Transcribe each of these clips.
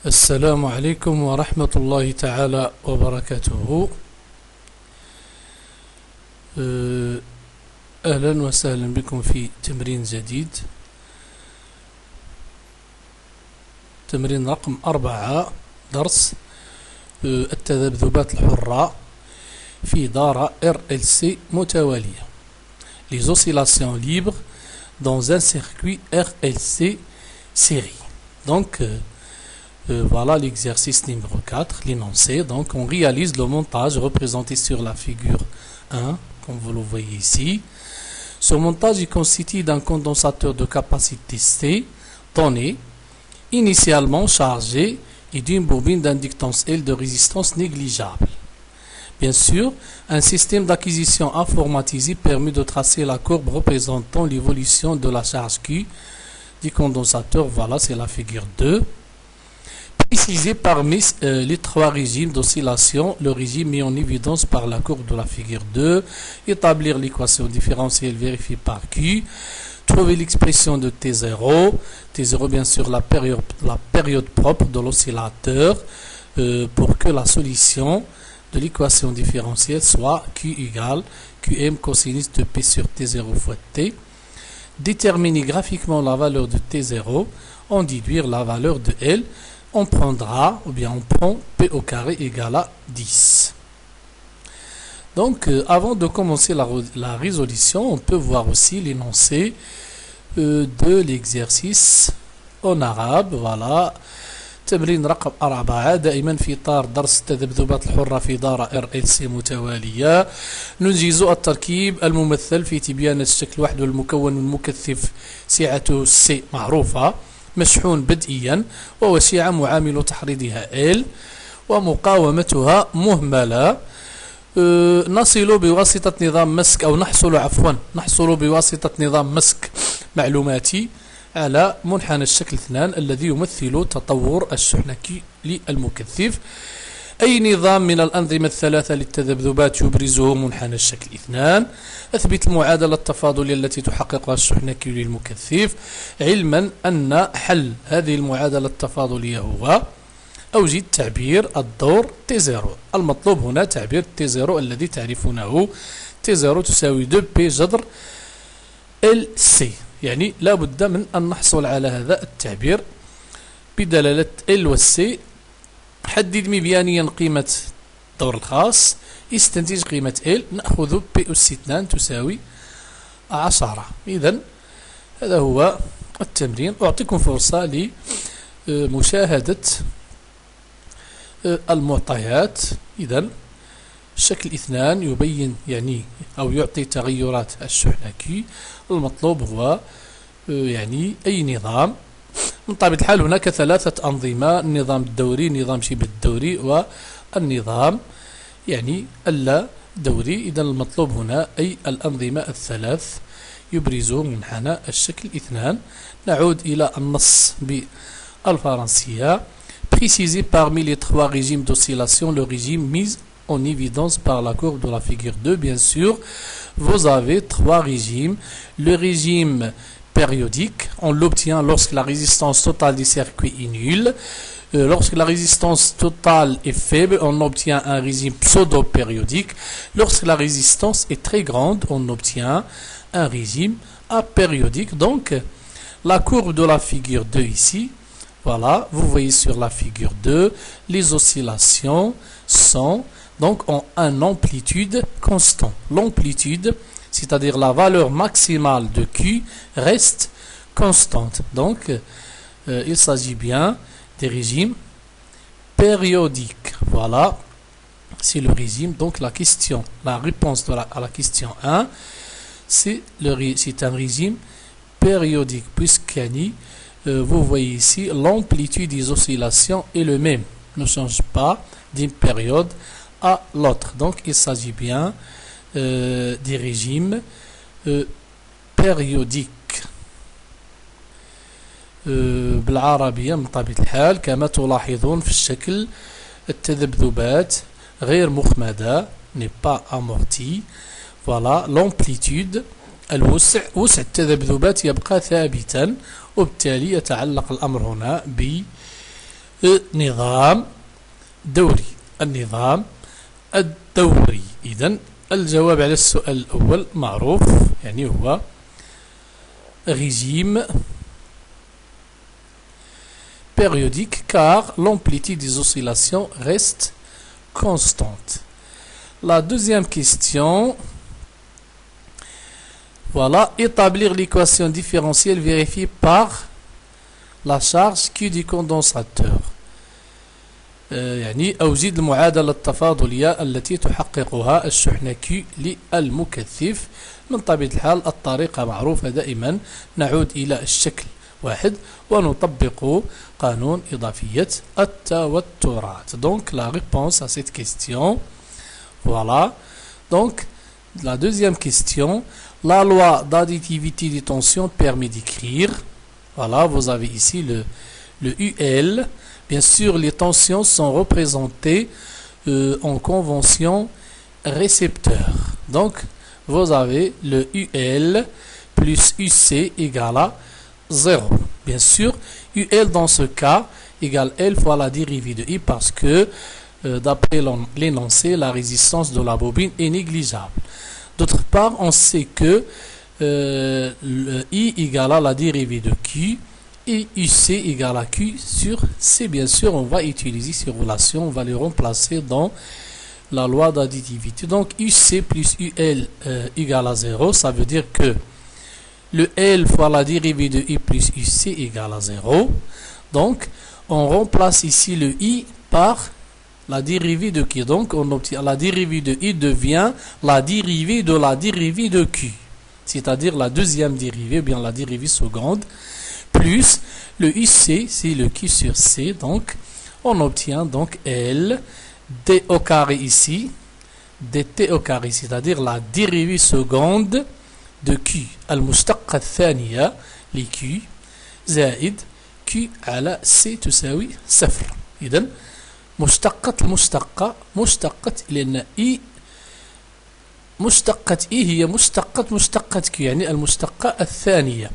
السلام عليكم ورحمة الله تعالى وبركاته. أهلا وسهلا بكم في تمرين جديد، تمرين رقم 4، درس التذبذبات الحرة في دارة RLC متوالية. Les oscillations libres dans un circuit RLC série. Donc voilà l'exercice numéro 4, l'énoncé. Donc on réalise le montage représenté sur la figure 1, comme vous le voyez ici. Ce montage est constitué d'un condensateur de capacité C donné, initialement chargé, et d'une bobine d'inductance L de résistance négligeable. Bien sûr, un système d'acquisition informatisé permet de tracer la courbe représentant l'évolution de la charge Q du condensateur. Voilà, c'est la figure 2. Préciser parmi les trois régimes d'oscillation, le régime mis en évidence par la courbe de la figure 2, établir l'équation différentielle vérifiée par Q, trouver l'expression de T0, T0 bien sûr la période propre de l'oscillateur, pour que la solution de l'équation différentielle soit Q égale Qm cosinus de P sur T0 fois T. Déterminer graphiquement la valeur de T0, en déduire la valeur de L. On prendra, ou bien on prend P au carré égale à 10. Donc, avant de commencer la résolution, on peut voir aussi l'énoncé de l'exercice en arabe. Voilà. تمرين رقم 4 دائما في إطار درس التذبذبات الحرة في دارة RLC متوالية. ننجز التركيب الممثل في تبيان الشكل وحده المكون من مكثف سعته C معروفة، مشحون بدئيا، ووسيعة معامل تحريضها L، ومقاومتها مهملة. نصل بواسطة نظام مسك أو نحصل بواسطة نظام مسك معلوماتي على منحنى الشكل 2 الذي يمثل تطور الشحنة للمكثف. أي نظام من الأنظمة الثلاثة للتذبذبات يبرزه منحنى الشكل 2. أثبت المعادلة التفاضلية التي تحققها الشحنة للمكثف، علما أن حل هذه المعادلة التفاضلية هو أوجد تعبير الدور T0. المطلوب هنا تعبير T0 الذي تعرفونه، T0 تساوي 2P جذر LC، يعني لا بد من أن نحصل على هذا التعبير بدلالة L و C. حدد مبيانيا قيمة الدور الخاص، استنتج قيمة L، نأخذ P أس 2 تساوي 10. إذن هذا هو التمرين. أعطيكم فرصة لمشاهدة المعطيات. إذن الشكل 2 يبين يعني أو يعطي تغيرات الشحنة Q. المطلوب هو يعني أي نظام. من طبيعة الحال هناك ثلاثة أنظمة: النظام الدوري، النظام شبه الدوري، والنظام يعني اللا دوري. إذا المطلوب هنا أي الأنظمة الثلاث يبرز منحنى الشكل 2. نعود إلى النص بالفرنسية. Préciser parmi les trois régimes d'oscillation le régime mis en évidence par la courbe de la figure 2. Bien sûr, vous avez trois régimes. Le régime périodique, on l'obtient lorsque la résistance totale du circuit est nulle. Lorsque la résistance totale est faible, on obtient un régime pseudo-périodique. Lorsque la résistance est très grande, on obtient un régime apériodique. Donc, la courbe de la figure 2 ici, voilà, vous voyez sur la figure 2, les oscillations sont donc en une amplitude constante. L'amplitude, c'est-à-dire la valeur maximale de Q, reste constante. Donc, il s'agit bien des régimes périodiques. Voilà, c'est le régime. Donc, la réponse à la question 1, c'est un régime périodique, puisqu'Ani, vous voyez ici, l'amplitude des oscillations est le même, ne change pas d'une période à l'autre. Donc, il s'agit bien des régimes périodiques. بالعربية من طبيعة الحال كما تلاحظون في الشكل التذبذبات غير مخمدة، n'est pas amortie. Voilà, l'amplitude وسع التذبذبات يبقى ثابتا، وبالتالي يتعلق الأمر هنا نظام دوري. النظام الدوري. إذن الجواب على السؤال الأول معروف، يعني هو régime périodique car l'amplitude des oscillations reste constante. La deuxième question, voilà, établir l'équation différentielle vérifiée par la charge Q du condensateur. يعني أوجد المعادلة التفاضلية التي تحققها الشحنة Q للمكثف. من طبيعة الحال الطريقة معروفة دائما، نعود إلى الشكل واحد ونطبق قانون إضافية التوترات. Donc la réponse à cette question, voilà. Donc la deuxième question, la loi d'additivité des tensions permet d'écrire, voilà, vous avez ici le UL. Bien sûr, les tensions sont représentées en convention récepteur. Donc, vous avez le UL plus UC égale à 0. Bien sûr, UL dans ce cas égale L fois la dérivée de I parce que, d'après l'énoncé, la résistance de la bobine est négligeable. D'autre part, on sait que le I égale à la dérivée de Q. Et UC égale à Q sur C. Bien sûr, on va utiliser ces relations, on va les remplacer dans la loi d'additivité. Donc, UC plus UL égale à 0, ça veut dire que le L fois la dérivée de I plus UC égale à 0. Donc, on remplace ici le I par la dérivée de Q. Donc, on obtient la dérivée de I devient la dérivée de Q. C'est-à-dire la deuxième dérivée, ou bien la dérivée seconde, plus le UC, c'est le Q sur C, donc on obtient donc L d au carré ici, dt au carré, c'est-à-dire la dérivée seconde de Q, المشتقة الثانية لQ زائد Q على C تساوي صفر. إذن مشتقة لأن I مشتقة I هي مشتقة Q، يعني المشتقة الثانية.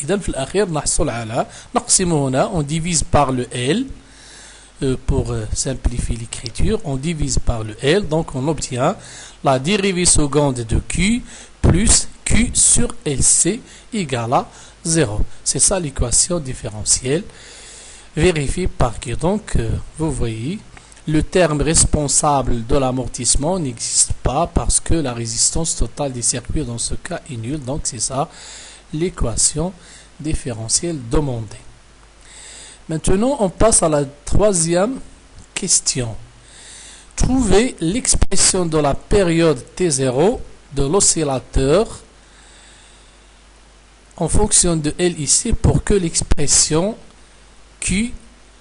إذن في الأخير نحصل على نقسم هنا on divise par le L pour simplifier l'écriture, on divise par le L, donc on obtient la dérivée seconde de Q plus Q sur LC égale à 0. C'est ça l'équation différentielle vérifiée par Q. Donc vous voyez, le terme responsable de l'amortissement n'existe pas parce que la résistance totale des circuits dans ce cas est nulle. Donc c'est ça l'équation différentielle demandée. Maintenant, on passe à la troisième question. Trouvez l'expression de la période T0 de l'oscillateur en fonction de L ici pour que l'expression Q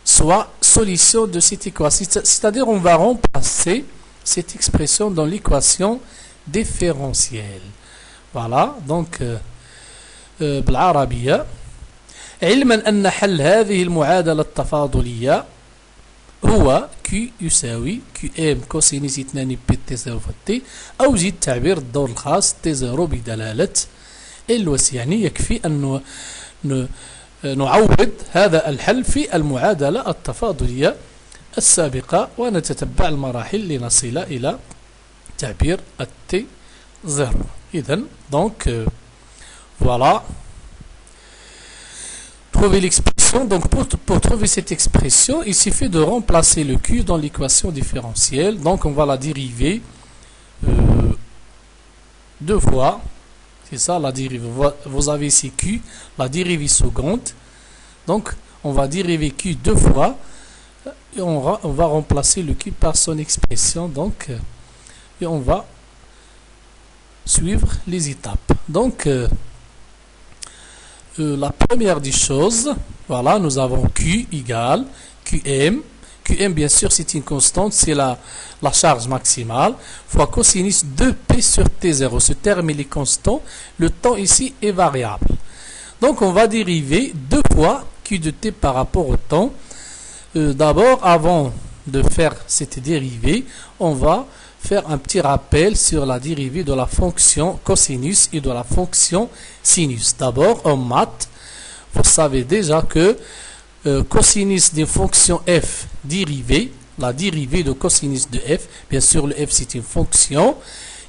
soit solution de cette équation. C'est-à-dire, on va remplacer cette expression dans l'équation différentielle. Voilà, donc بالعربية علما أن حل هذه المعادلة التفاضلية هو Q يساوي QM كوسينيس 2 بي تي 0 في تي. أوجد تعبير الدور الخاص تي 0 بدلالة الوس، يعني يكفي أن نعوض هذا الحل في المعادلة التفاضلية السابقة ونتتبع المراحل لنصل إلى تعبير التي 0. إذن donc voilà, trouver l'expression. Donc pour trouver cette expression, il suffit de remplacer le Q dans l'équation différentielle. Donc on va la dériver deux fois. C'est ça la dérivée. Vous avez ici Q, la dérivée seconde. Donc on va dériver Q deux fois et on va remplacer le Q par son expression. Donc et on va suivre les étapes. Donc la première des choses, voilà, nous avons Q égale QM. QM, bien sûr, c'est une constante, c'est la charge maximale, fois cosinus 2P sur T0. Ce terme, il est constant. Le temps ici est variable. Donc, on va dériver deux fois Q de T par rapport au temps. D'abord, avant de faire cette dérivée, on va faire un petit rappel sur la dérivée de la fonction cosinus et de la fonction sinus. D'abord, en maths, vous savez déjà que cosinus d'une fonction f dérivée, la dérivée de cosinus de f, bien sûr le f c'est une fonction,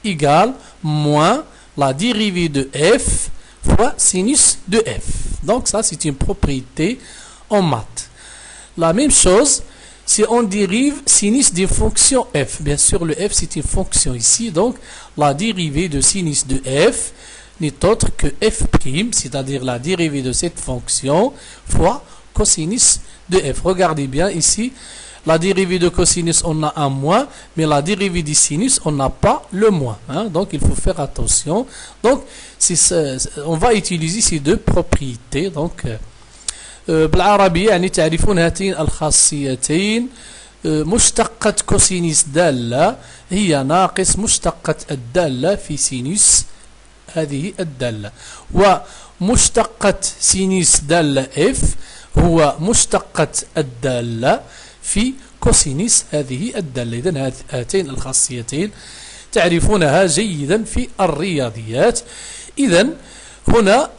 égale moins la dérivée de f fois sinus de f. Donc ça c'est une propriété en maths. La même chose si on dérive sinus d'une fonction f. Bien sûr le f c'est une fonction ici, donc la dérivée de sinus de f n'est autre que f', c'est-à-dire la dérivée de cette fonction fois cosinus de f. Regardez bien ici, la dérivée de cosinus on a un moins, mais la dérivée du sinus on n'a pas le moins, hein? Donc il faut faire attention. Donc on va utiliser ces deux propriétés. Donc بالعربية يعني تعرفون هاتين الخاصيتين. مشتقة كوسينوس دالة هي ناقص مشتقة الدالة في سينوس هذه الدالة، ومشتقة سينوس دالة f هو مشتقة الدالة في كوسينوس هذه الدالة. إذن هاتين الخاصيتين تعرفونها جيدا في الرياضيات. إذن هنا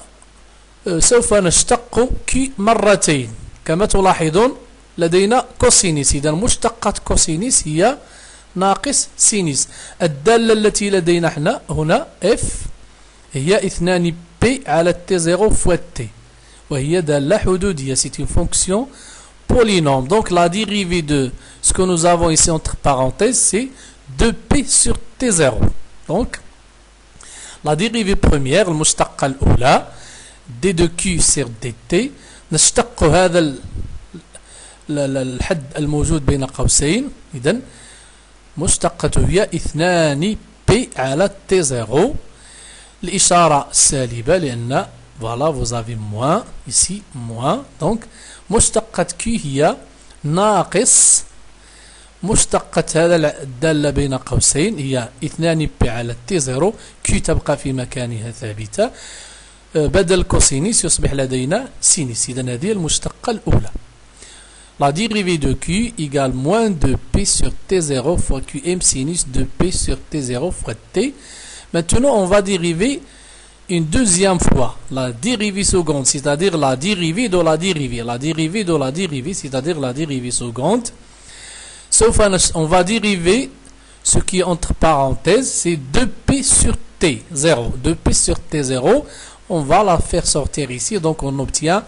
سوف نشتق كي مرتين كما تلاحظون لدينا كوسينوس. إذن مشتقة كوسينوس هي ناقص سينوس. الدالة التي لدينا هنا f هي 2 p على t0 fois t وهي دالة حدودية. C'est une fonction polynôme. Donc la dérivée de ce que nous avons ici entre parenthèses c'est 2p sur t0. Donc la dérivée première المشتقة الأولى d de q sur dt نشتق هذا الحد الموجود بين قوسين. إذن مشتقته هي 2p على t0. الإشارة السالبة لأن voilà vous avez moins ici moins. Donc مشتقة q هي ناقص مشتقة هذا الدالة بين قوسين هي 2p على t0. q تبقى في مكانها ثابتة، بدل كوسينوس يصبح لدينا سينوس. إذن هذه المشتقة الأولى. La dérivée de q égale moins 2p sur t0 fois qm sinus 2p sur t0 fois t. Maintenant, on va dériver une deuxième fois la dérivée seconde, c'est-à-dire la dérivée de la dérivée. La dérivée de la dérivée, c'est-à-dire la dérivée seconde. Sauf on va dériver ce qui est entre parenthèses, c'est 2p sur t0. 2p sur t0, on va la faire sortir ici. Donc, on obtient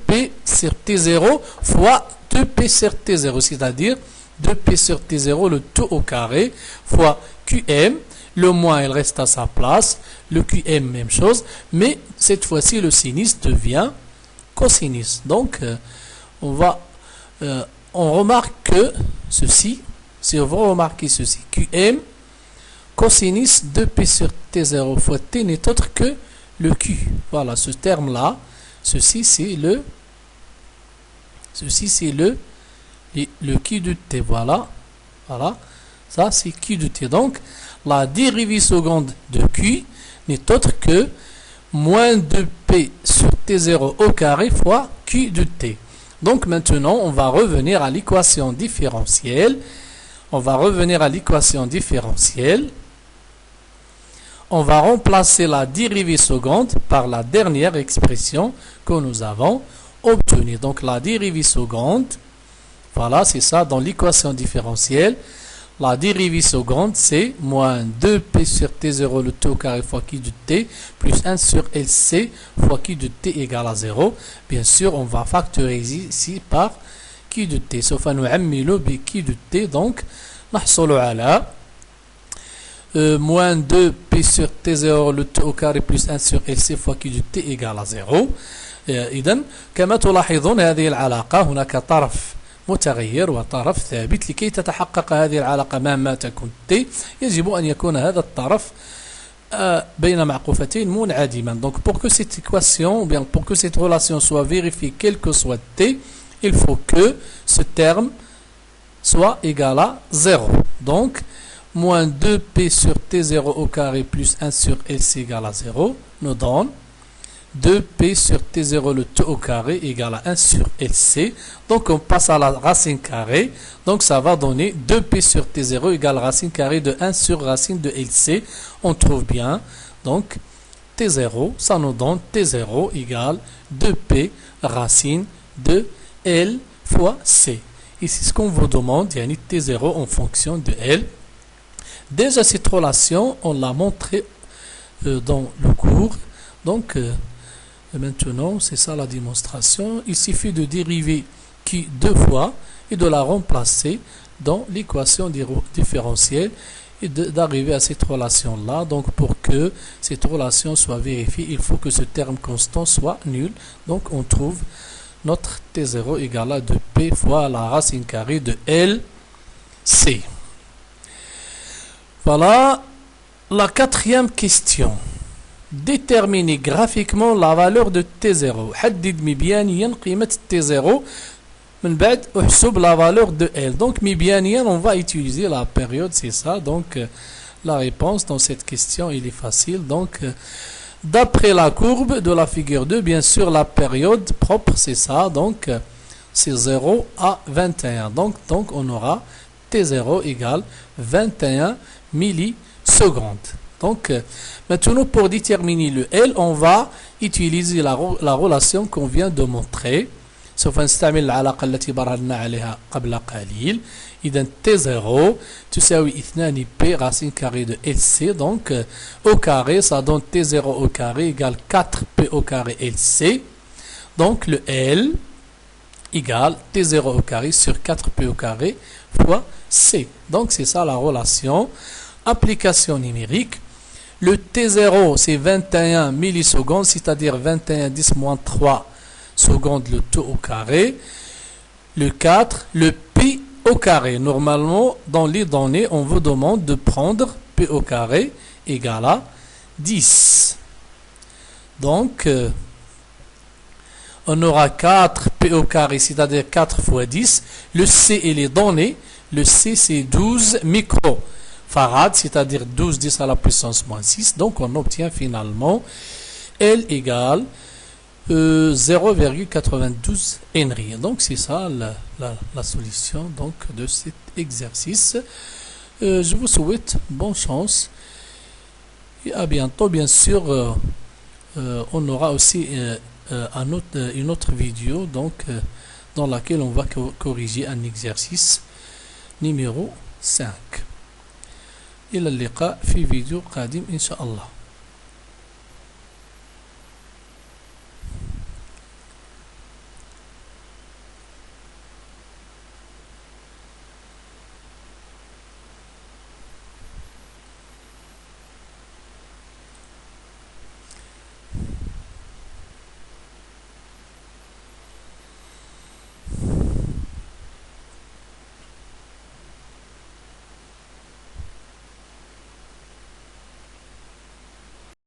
2p sur t0 fois 2p sur t0, c'est-à-dire 2p sur t0, le tout au carré, fois qm. Le moins, il reste à sa place. Le qm, même chose. Mais cette fois-ci, le sinus devient cosinus. Donc, on remarque que ceci, si on va remarquer ceci, qm cosinus 2p sur t0 fois t n'est autre que le q. Voilà, ce terme-là, ceci c'est le q de t. Voilà, ça c'est q de t. Donc, la dérivée seconde de q n'est autre que moins 2p sur t0 au carré fois q de t. Donc maintenant, on va revenir à l'équation différentielle. On va remplacer la dérivée seconde par la dernière expression que nous avons obtenue. Donc la dérivée seconde, voilà, c'est ça dans l'équation différentielle. La dérivée seconde, c'est moins 2p sur t0 le t au carré fois q de t plus 1 sur lc fois q de t égale à 0. Bien sûr, on va factoriser ici par q de t. سوف نعمل بq de t. Donc, نحصل على moins 2p sur t0 le t au carré plus 1 sur lc fois q de t égale à 0. إذن كما تلاحظون هذه العلاقة هناك طرف متغير وطرف ثابت. لكي تتحقق هذه العلاقة مهما تكون t يجب أن يكون هذا الطرف بين معقوفتين منعدما. Donc pour que cette équation ou bien pour que cette relation soit vérifiée quel que soit t, il faut que ce terme soit égal à 0. Donc moins 2p sur t0 au carré plus 1 sur lc égale à 0 nous donne 2p sur t0 le t au carré égale à 1 sur lc. Donc on passe à la racine carrée. Donc ça va donner 2p sur t0 égale racine carrée de 1 sur racine de lc. On trouve bien. Donc t0, ça nous donne t0 égale 2p racine de L fois C. Ici, ce qu'on vous demande, il y a une T0 en fonction de L. Déjà, cette relation, on l'a montré dans le cours. Donc, maintenant, c'est ça la démonstration. Il suffit de dériver Q deux fois et de la remplacer dans l'équation différentielle et d'arriver à cette relation-là. Donc, pour que cette relation soit vérifiée, il faut que ce terme constant soit nul. Donc, on trouve notre T0 égale à 2P fois la racine carrée de LC. Voilà la quatrième question. Déterminer graphiquement la valeur de T0. حدد مبيانيا قيمة T0 من بعد احسب la valeur de L. Donc مبيانيا, on va utiliser la période, c'est ça. Donc la réponse dans cette question, il est facile. Donc d'après la courbe de la figure 2, bien sûr la période propre, c'est ça. Donc c'est 0 à 21. Donc on aura T0 égale 21 millisecondes. Donc maintenant, pour déterminer le L, on va utiliser la relation qu'on vient de montrer. سوف نستعمل العلاقة التي برهنا عليها قبل قليل. إذا T0 تساوي 2 P racine carrée de LC. Donc au carré, ça donne T0 au carré égale 4P au carré LC. Donc le L égale T0 au carré sur 4P au carré fois C. Donc c'est ça la relation. Application numérique. Le T0 c'est 21 millisecondes, c'est-à-dire 21 10 moins 3 secondes le tout au carré. Le 4, le pi au carré. Normalement, dans les données, on vous demande de prendre P au carré égale à 10. Donc, on aura 4 P au carré, c'est-à-dire 4 fois 10. Le C, il est donné. Le C, c'est 12 microfarads, c'est-à-dire 12 10 à la puissance moins 6. Donc, on obtient finalement L égale 0,92 Henry. Donc, c'est ça la solution donc, de cet exercice. Je vous souhaite bonne chance et à bientôt. Bien sûr, on aura aussi une autre vidéo donc, dans laquelle on va corriger un exercice numéro 5. إلى اللقاء في فيديو قادم إن شاء الله.